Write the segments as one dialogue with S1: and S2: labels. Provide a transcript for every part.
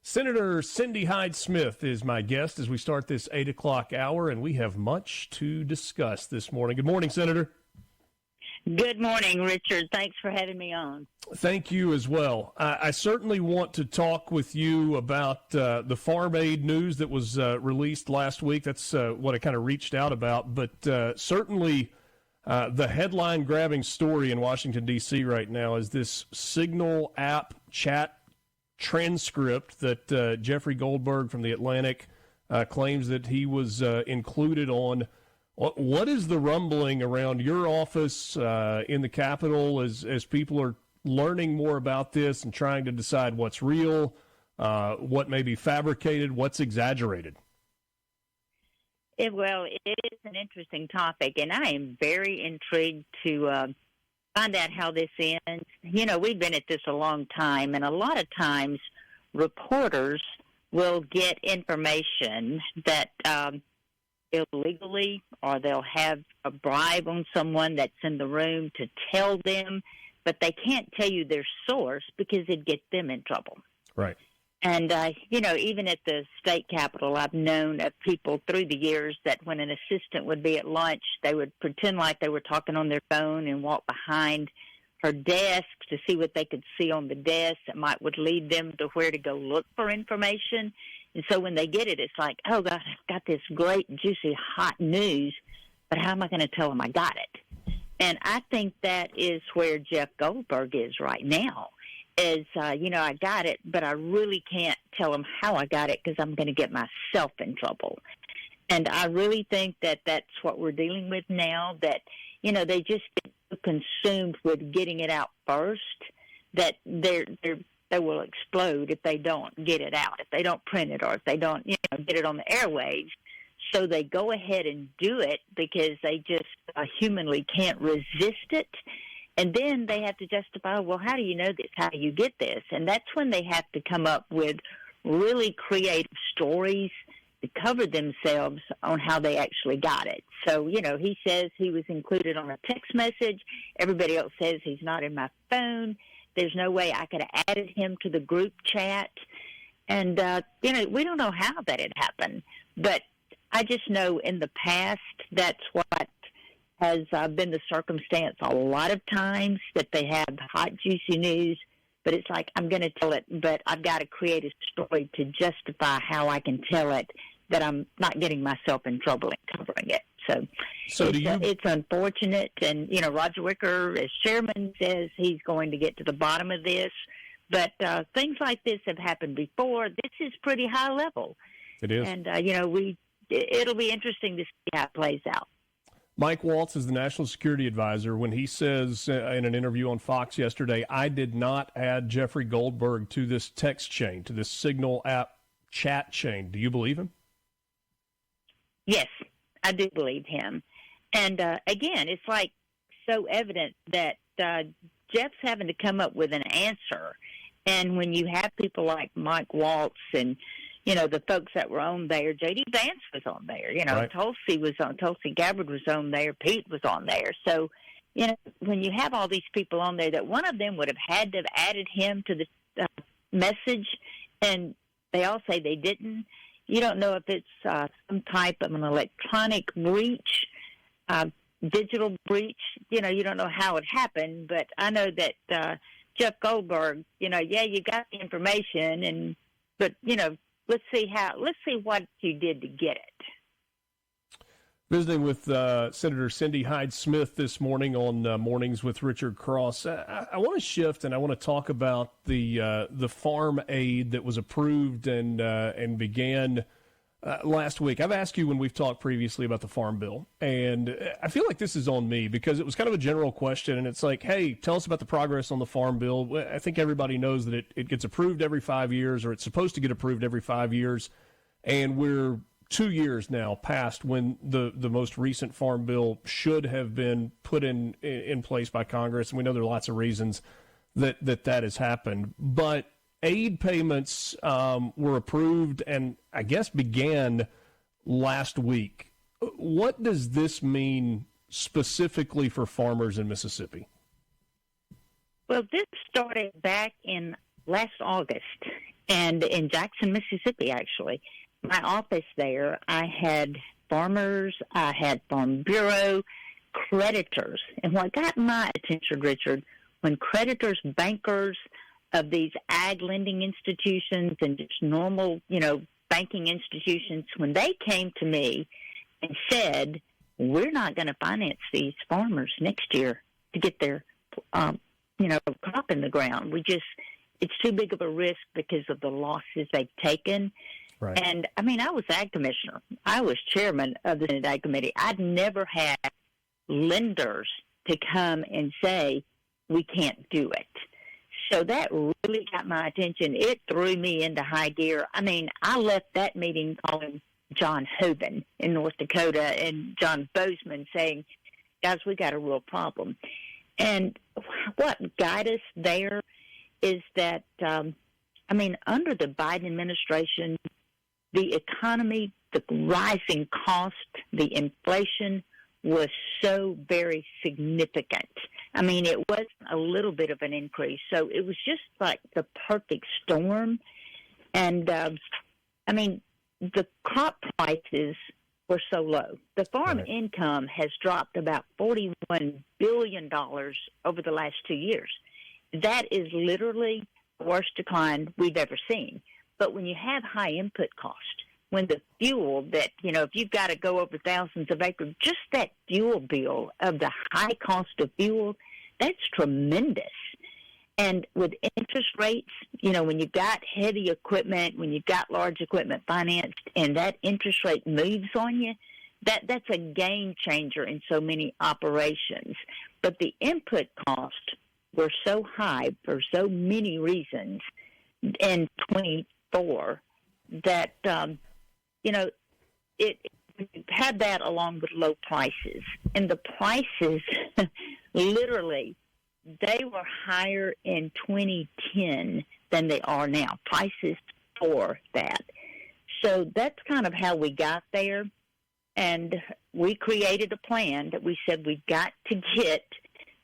S1: Senator Cindy Hyde-Smith is my guest as we start this 8 o'clock hour, and we have much to discuss this morning. Good morning, Senator.
S2: Good morning, Richard. Thanks for having me on.
S1: Thank you as well. I certainly want to talk with you about the farm aid news that was released last week. That's what I kind of reached out about. But certainly the headline-grabbing story in Washington, D.C. right now is this Signal app chat transcript that Jeffrey Goldberg from The Atlantic claims that he was included on. What is the rumbling around your office in the Capitol as people are learning more about this and trying to decide what's real, what may be fabricated, what's exaggerated?
S2: It is an interesting topic, and I am very intrigued to find out how this ends. You know, we've been at this a long time, and a lot of times reporters will get information that illegally, or they'll have a bribe on someone that's in the room to tell them, but they can't tell you their source because it'd get them in trouble.
S1: Right.
S2: And, even at the state capitol, I've known of people through the years that when an assistant would be at lunch, they would pretend like they were talking on their phone and walk behind her desk to see what they could see on the desk that would lead them to where to go look for information. And so when they get it, it's like, oh, God, I've got this great, juicy, hot news, but how am I going to tell them I got it? And I think that is where Jeff Goldberg is right now. I got it, but I really can't tell them how I got it because I'm going to get myself in trouble. And I really think that that's what we're dealing with now, that, they just get consumed with getting it out first, that they will explode if they don't get it out, if they don't print it, or if they don't, get it on the airwaves. So they go ahead and do it because they just humanly can't resist it. And then they have to justify, well, how do you know this? How do you get this? And that's when they have to come up with really creative stories to cover themselves on how they actually got it. So, he says he was included on a text message. Everybody else says he's not in my phone. There's no way I could have added him to the group chat. And, we don't know how that had happened. But I just know in the past that's what has been the circumstance a lot of times, that they have hot, juicy news, but it's like, I'm going to tell it, but I've got to create a story to justify how I can tell it, that I'm not getting myself in trouble in covering it. So it's unfortunate. And, Roger Wicker, as chairman, says he's going to get to the bottom of this. But things like this have happened before. This is pretty high level.
S1: It is.
S2: And, it'll be interesting to see how it plays out.
S1: Mike Waltz is the National Security Advisor. When he says in an interview on Fox yesterday, I did not add Jeffrey Goldberg to this text chain, to this Signal app chat chain. Do you believe him?
S2: Yes, I do believe him. And, again, it's like so evident that Jeff's having to come up with an answer. And when you have people like Mike Waltz and, the folks that were on there, J.D. Vance was on there,
S1: right.
S2: Tulsi Gabbard was on there, Pete was on there. So, when you have all these people on there, that one of them would have had to have added him to the message, and they all say they didn't. You don't know if it's some type of an electronic breach, digital breach. You don't know how it happened, but I know that Jeff Goldberg, you got the information, but let's see what you did to get it.
S1: Visiting with Senator Cindy Hyde-Smith this morning on Mornings with Richard Cross. I want to shift, and I want to talk about the farm aid that was approved and began last week. I've asked you when we've talked previously about the Farm Bill, and I feel like this is on me because it was kind of a general question, and it's like, hey, tell us about the progress on the Farm Bill. I think everybody knows that it gets approved every 5 years, or it's supposed to get approved every 5 years, and we're 2 years now past when the most recent Farm Bill should have been put in place by Congress, and we know there are lots of reasons that has happened. But aid payments were approved and I guess began last week. What does this mean specifically for farmers in Mississippi?
S2: Well, this started back in last August, And in Jackson, Mississippi, actually, my office there, I had farmers, I had Farm Bureau, creditors. And what got my attention, Richard, when creditors, bankers of these ag lending institutions and just normal, banking institutions, when they came to me and said, we're not going to finance these farmers next year to get their, crop in the ground. It's too big of a risk because of the losses they've taken.
S1: Right.
S2: And, I was ag commissioner. I was chairman of the Senate Ag Committee. I'd never had lenders to come and say, we can't do it. So that really got my attention. It threw me into high gear. I left that meeting calling John Hoban in North Dakota and John Bozeman saying, guys, we got a real problem. And what got us there is that, under the Biden administration, the economy, the rising cost, the inflation was so very significant. It wasn't a little bit of an increase. So it was just like the perfect storm. And, the crop prices were so low. The farm income has dropped about $41 billion over the last 2 years. That is literally the worst decline we've ever seen. But when you have high input cost, when the fuel that, if you've got to go over thousands of acres, just that fuel bill of the high cost of fuel, that's tremendous. And with interest rates, when you've got heavy equipment, when you've got large equipment financed, and that interest rate moves on you, that's a game changer in so many operations. But the input costs were so high for so many reasons in 24 that, it had that along with low prices. And the prices, literally, they were higher in 2010 than they are now, prices for that. So that's kind of how we got there. And we created a plan that we said we've got to get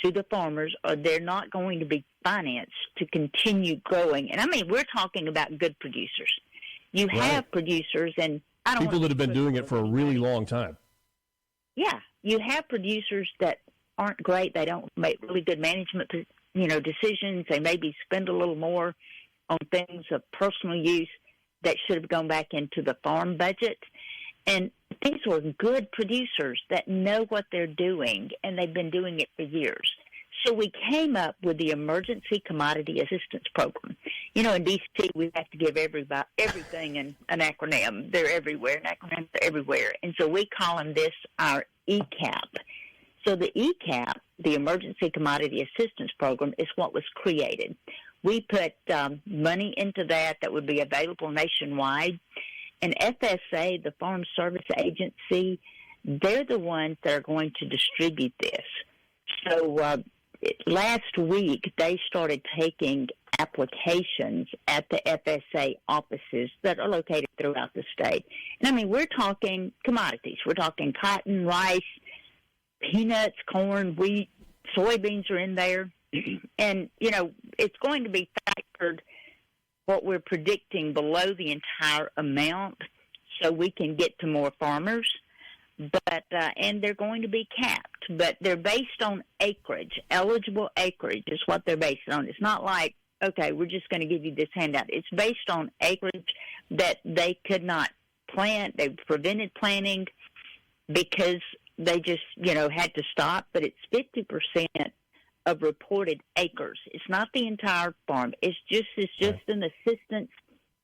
S2: to the farmers or they're not going to be financed to continue growing. And we're talking about good producers. You have producers, and I don't
S1: people that have been doing it for a really long time.
S2: Yeah, you have producers that aren't great. They don't make really good management, decisions. They maybe spend a little more on things of personal use that should have gone back into the farm budget. And these were good producers that know what they're doing, and they've been doing it for years. So we came up with the Emergency Commodity Assistance Program. In D.C., we have to give everything an acronym. They're everywhere. Acronyms are everywhere. And so we call them our ECAP. So the ECAP, the Emergency Commodity Assistance Program, is what was created. We put money into that would be available nationwide. And FSA, the Farm Service Agency, they're the ones that are going to distribute this. So last week, they started taking applications at the FSA offices that are located throughout the state. And we're talking commodities. We're talking cotton, rice, peanuts, corn, wheat, soybeans are in there. And, it's going to be factored what we're predicting below the entire amount so we can get to more farmers. But and they're going to be capped, but they're based on acreage. Eligible acreage is what they're based on. It's not like, okay, we're just going to give you this handout. It's based on acreage that they could not plant. They prevented planting because they just, had to stop. But it's 50% of reported acres. It's not the entire farm. It's just an assistance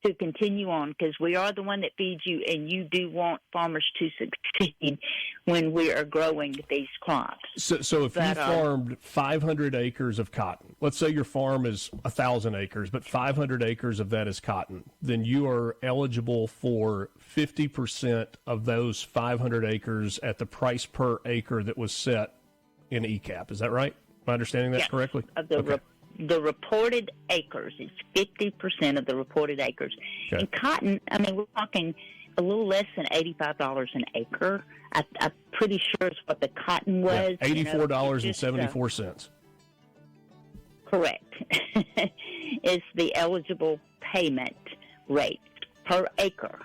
S2: to continue on because we are the one that feeds you, and you do want farmers to succeed when we are growing these crops.
S1: So if you farmed 500 acres of cotton, let's say your farm is 1,000 acres, but 500 acres of that is cotton, then you are eligible for 50% of those 500 acres at the price per acre that was set in ECAP. Is that right? Am I understanding that correctly?
S2: The reported acres is 50% of the reported acres.
S1: Okay.
S2: And cotton, we're talking a little less than $85 an acre. I'm pretty sure it's what the cotton was.
S1: Yeah, $84.74.
S2: Correct. Is the eligible payment rates per acre.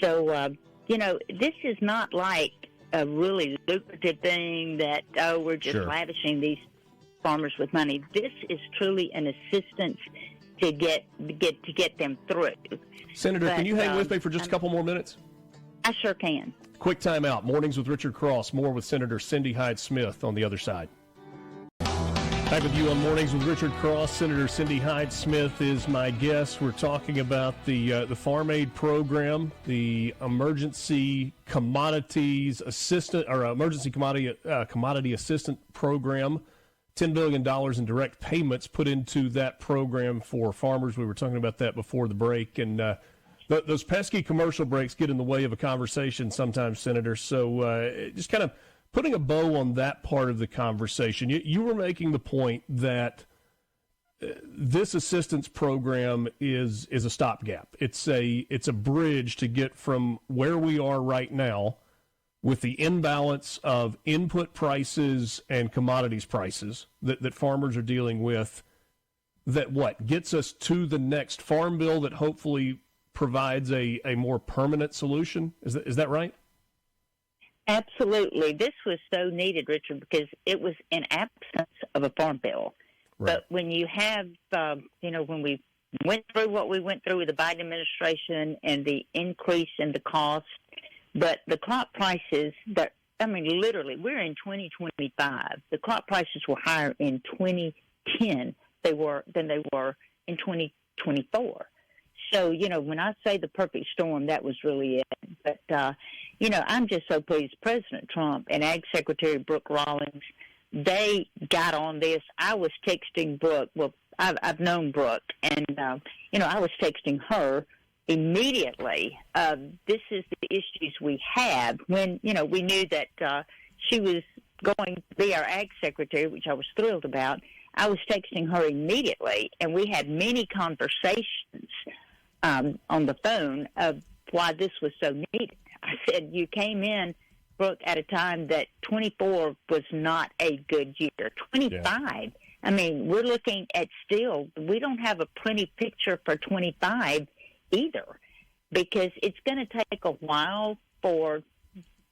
S2: So, this is not like a really lucrative thing that, we're just lavishing these farmers with money. This is truly an assistance to get them through.
S1: Senator, can you hang with me for just a couple more minutes?
S2: I sure can.
S1: Quick time out. Mornings with Richard Cross. More with Senator Cindy Hyde-Smith on the other side. Back with you on Mornings with Richard Cross. Senator Cindy Hyde-Smith is my guest. We're talking about the Farm Aid Program, the Emergency Commodities Assistant or Emergency Commodity Assistant Program. $10 billion in direct payments put into that program for farmers. We were talking about that before the break, and those pesky commercial breaks get in the way of a conversation sometimes, Senator. So just kind of putting a bow on that part of the conversation, you were making the point that this assistance program is a stopgap. It's a bridge to get from where we are right now with the imbalance of input prices and commodities prices that farmers are dealing with, that what gets us to the next farm bill that hopefully provides a more permanent solution. Is that right?
S2: Absolutely. This was so needed, Richard, because it was in absence of a farm bill. Right. But when you have, when we went through what we went through with the Biden administration and the increase in the cost, but the crop prices, literally, we're in 2025. The crop prices were higher in 2010 than they were in 2024. So, when I say the perfect storm, that was really it. But, I'm just so pleased. President Trump and Ag Secretary Brooke Rawlings, they got on this. I was texting Brooke. Well, I've known Brooke, and, I was texting her immediately. This is the issues we have when, we knew that she was going to be our Ag Secretary, which I was thrilled about. I was texting her immediately, and we had many conversations on the phone of why this was so needed. I said, you came in, Brooke, at a time that 24 was not a good year. 25, yeah. I mean, we're looking at still, we don't have a pretty picture for 25 either, because it's going to take a while for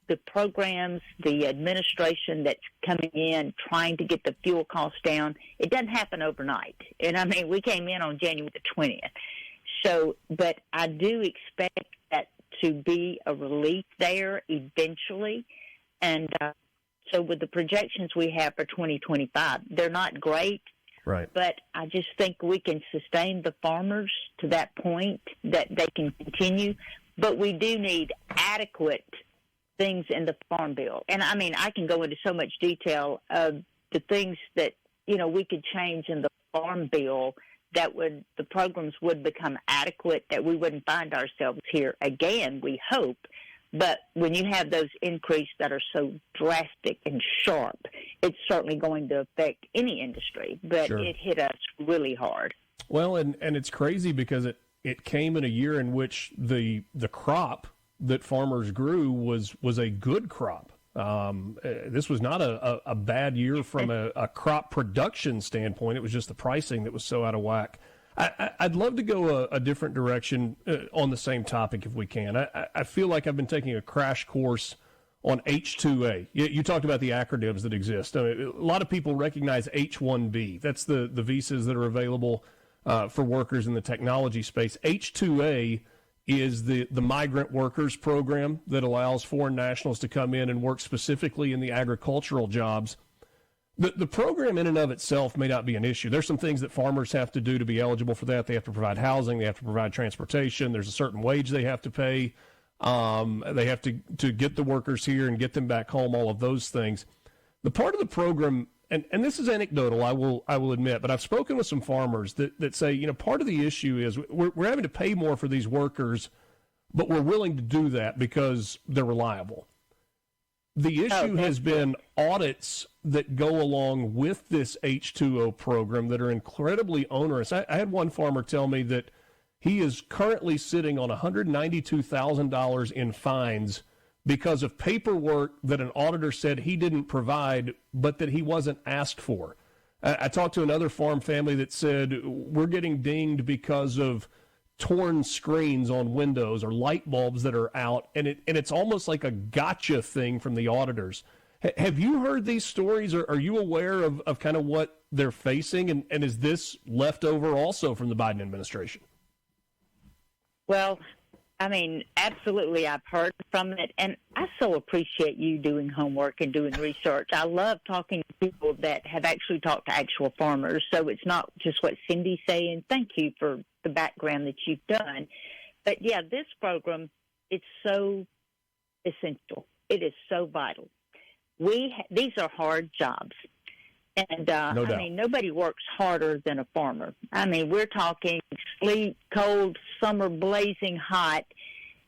S2: the programs, the administration that's coming in, trying to get the fuel costs down. It doesn't happen overnight. And, I mean, we came in on January the 20th. So, but I do expect that to be a relief there eventually. And so with the projections we have for 2025, they're not great.
S1: Right.
S2: But I just think we can sustain the farmers to that point that they can continue. But we do need adequate things in the Farm Bill. And, I mean, I can go into so much detail of the things that, we could change in the Farm Bill that the programs would become adequate, that we wouldn't find ourselves here again, we hope. But when you have those increases that are so drastic and sharp, it's certainly going to affect any industry. But Sure. It hit us really hard.
S1: Well, and it's crazy because it came in a year in which the crop that farmers grew was a good crop. This was not a bad year from a crop production standpoint. It was just the pricing that was so out of whack. I'd love to go a different direction on the same topic if we can. I feel like I've been taking a crash course on H-2A. You talked about the acronyms that exist. I mean, a lot of people recognize H-1B. That's the visas that are available for workers in the technology space. H-2A is the migrant workers program that allows foreign nationals to come in and work specifically in the agricultural jobs. The program in and of itself may not be an issue. There's some things that farmers have to do to be eligible for that. They have to provide housing. They have to provide transportation. There's a certain wage they have to pay. They have to get the workers here and get them back home, all of those things. The part of the program, and this is anecdotal, I will admit, but I've spoken with some farmers that say, part of the issue is we're having to pay more for these workers, but we're willing to do that because they're reliable. The issue has been audits that go along with this H-2O program that are incredibly onerous. I had one farmer tell me that he is currently sitting on $192,000 in fines because of paperwork that an auditor said he didn't provide, but that he wasn't asked for. I talked to another farm family that said, we're getting dinged because of torn screens on windows or light bulbs that are out, and it's almost like a gotcha thing from the auditors. Have you heard these stories, or are you aware of kind of what they're facing, and is this leftover also from the Biden administration?
S2: Well, I mean, absolutely, I've heard from it, and I so appreciate you doing homework and doing research. I love talking to people that have actually talked to actual farmers, so it's not just what Cindy's saying. Thank you for the background that you've done. But, yeah, this program, it's so essential. It is so vital. These are hard jobs. And,
S1: no doubt.
S2: I mean, nobody works harder than a farmer. I mean, we're talking sleet, cold, summer, blazing hot.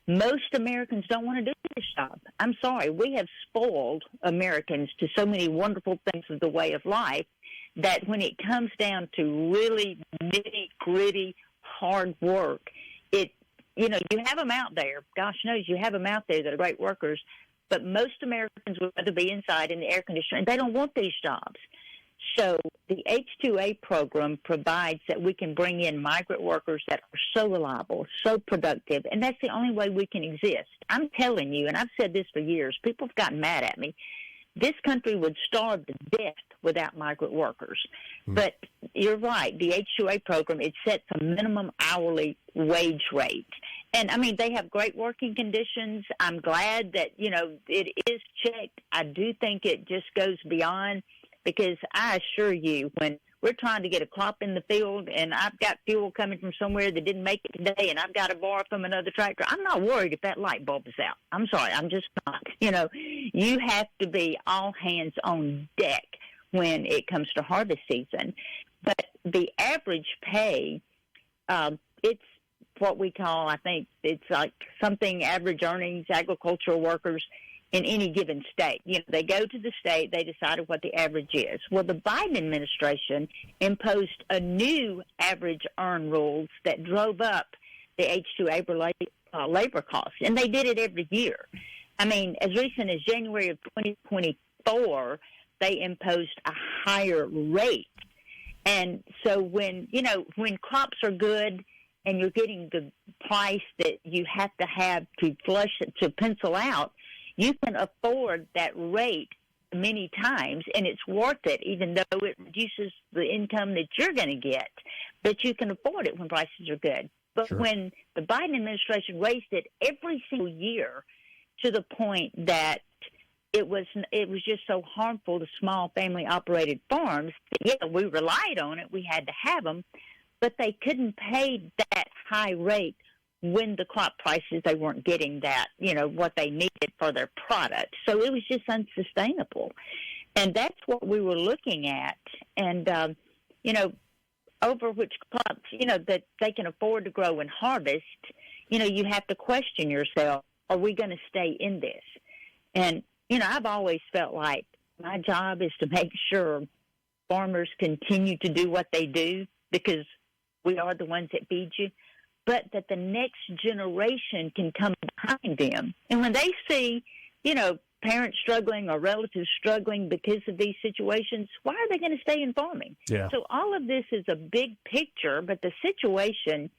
S2: Most Americans don't want to do this job. I'm sorry. We have spoiled Americans to so many wonderful things of the way of life that when it comes down to really nitty-gritty, hard work, you have them out there. Gosh knows you have them out there that are great workers. But most Americans would rather be inside in the air conditioner, and they don't want these jobs. So the H-2A program provides that we can bring in migrant workers that are so reliable, so productive, and that's the only way we can exist. I'm telling you, and I've said this for years, people have gotten mad at me. This country would starve to death without migrant workers. But you're right, the H-2A program, it sets a minimum hourly wage rate. And, I mean, they have great working conditions. I'm glad that, it is checked. I do think it just goes beyond, because I assure you, when we're trying to get a crop in the field and I've got fuel coming from somewhere that didn't make it today and I've got to borrow from another tractor, I'm not worried if that light bulb is out. I'm sorry, I'm just not. You have to be all hands on deck when it comes to harvest season. But the average pay, it's what we call, I think, it's like something average earnings, agricultural workers in any given state. They go to the state, they decided what the average is. Well, the Biden administration imposed a new average earn rules that drove up the H-2A labor costs, and they did it every year. I mean, as recent as January of 2024, they imposed a higher rate. And so when crops are good and you're getting the price that you have to flush it, to pencil out, you can afford that rate many times, and it's worth it, even though it reduces the income that you're going to get. But you can afford it when prices are good. But
S1: Sure.
S2: When the Biden administration raised it every single year to the point that it was just so harmful to small family-operated farms, yeah, we relied on it. We had to have them, but they couldn't pay that high rate when the crop prices, they weren't getting that, what they needed for their product. So it was just unsustainable. And that's what we were looking at. And, over which crops, that they can afford to grow and harvest, you have to question yourself, are we going to stay in this? And, I've always felt like my job is to make sure farmers continue to do what they do, because we are the ones that feed you, but that the next generation can come behind them. And when they see, parents struggling or relatives struggling because of these situations, why are they going to stay in farming?
S1: Yeah.
S2: So all of this is a big picture, but the situation,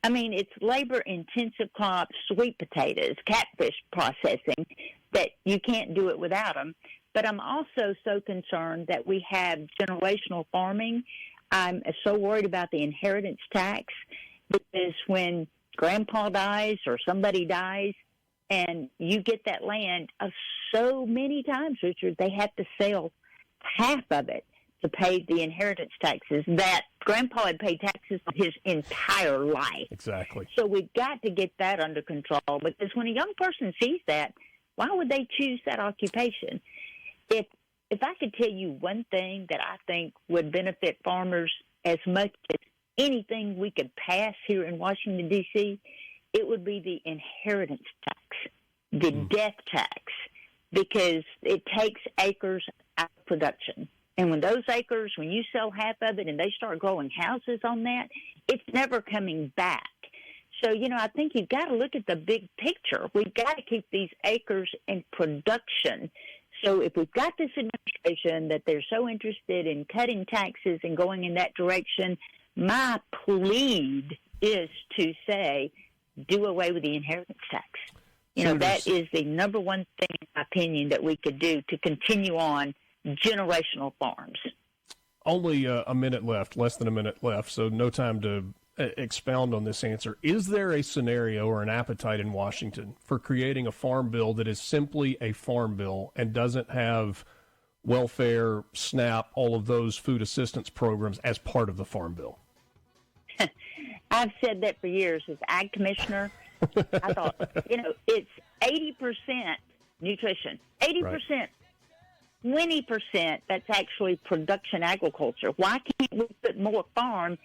S2: I mean, it's labor-intensive crops, sweet potatoes, catfish processing, that you can't do it without them. But I'm also so concerned that we have generational farming. I'm so worried about the inheritance tax, because when grandpa dies or somebody dies and you get that land, so many times, Richard, they have to sell half of it to pay the inheritance taxes that grandpa had paid taxes his entire life.
S1: Exactly.
S2: So we've got to get that under control, because when a young person sees that, why would they choose that occupation? If I could tell you one thing that I think would benefit farmers as much as anything we could pass here in Washington, D.C., it would be the inheritance tax, the death tax, because it takes acres out of production. And when those acres, when you sell half of it and they start growing houses on that, it's never coming back. So, I think you've got to look at the big picture. We've got to keep these acres in production. So if we've got this administration that they're so interested in cutting taxes and going in that direction, my plea is to say, do away with the inheritance tax. That is the number one thing, in my opinion, that we could do to continue on generational farms.
S1: Only a minute left, less than a minute left, so no time to expound on this answer. Is there a scenario or an appetite in Washington for creating a farm bill that is simply a farm bill and doesn't have welfare, SNAP, all of those food assistance programs as part of the farm bill?
S2: I've said that for years as ag commissioner. I thought, it's 80% nutrition, 80%, right. 20% that's actually production agriculture. Why can't we put more farm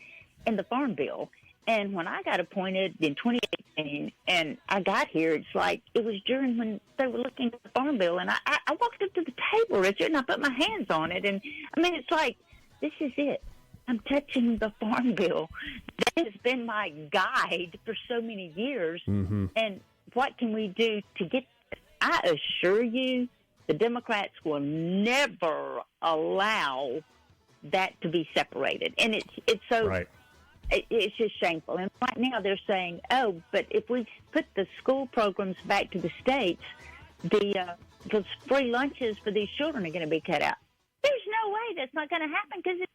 S2: in the farm bill? And when I got appointed in 2018 and I got here, it's like it was during when they were looking at the farm bill, and I walked up to the table, Richard, and I put my hands on it. And, it's like, this is it. I'm touching the farm bill. That has been my guide for so many years. Mm-hmm. And what can we do to get this? I assure you, the Democrats will never allow that to be separated. And it's so, right. It's just shameful. And right now they're saying, but if we put the school programs back to the states, those free lunches for these children are going to be cut out. There's no way that's not going to happen because it's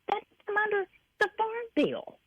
S2: under the farm bill.